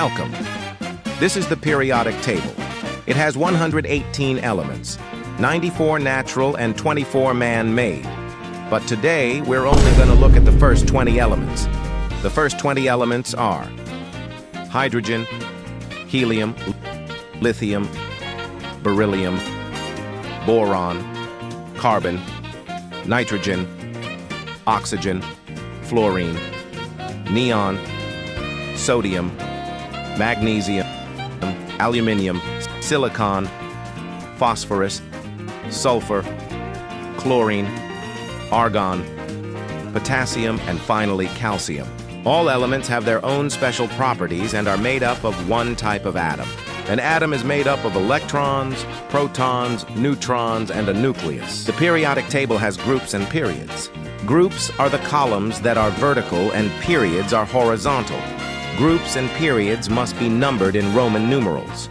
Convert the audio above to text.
Welcome. This is the periodic table. It has 118 elements, 94 natural and 24 man-made. But today, we're only going to look at the first 20 elements. The first 20 elements are hydrogen, helium, lithium, beryllium, boron, carbon, nitrogen, oxygen, fluorine, neon, sodium, magnesium, aluminium, silicon, phosphorus, sulfur, chlorine, argon, potassium, and finally calcium. All elements have their own special properties and are made up of one type of atom. An atom is made up of electrons, protons, neutrons, and a nucleus. The periodic table has groups and periods. Groups are the columns that are vertical and periods are horizontal. Groups and periods must be numbered in Roman numerals.